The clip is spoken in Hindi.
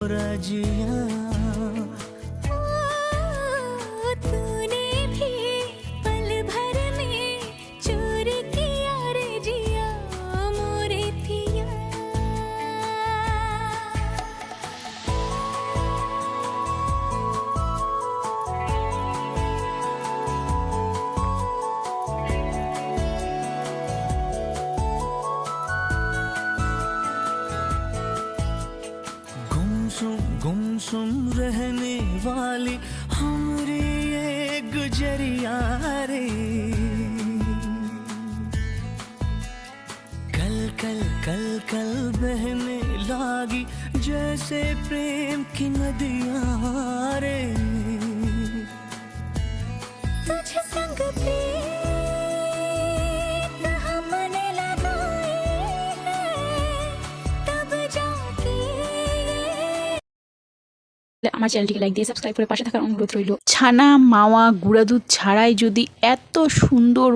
रजिया तूने भी पल भर में चोरी किया रे जिया मोरे पिया। गुमसुम रहने वाली हमारी ये गुजरिया रे, कल कल कल कल बहने लागी जैसे प्रेम की नदियाँ रे। तुझे संग प्रीत हमने लगाए हैं, तब जाके আমার চ্যানেলটিকে লাইক দিয়ে সাবস্ক্রাইব করে পাশে থাকার অনুরোধ রইল। ছানা মাওয়া গুঁড়া দুধ ছাড়াই যদি এত সুন্দর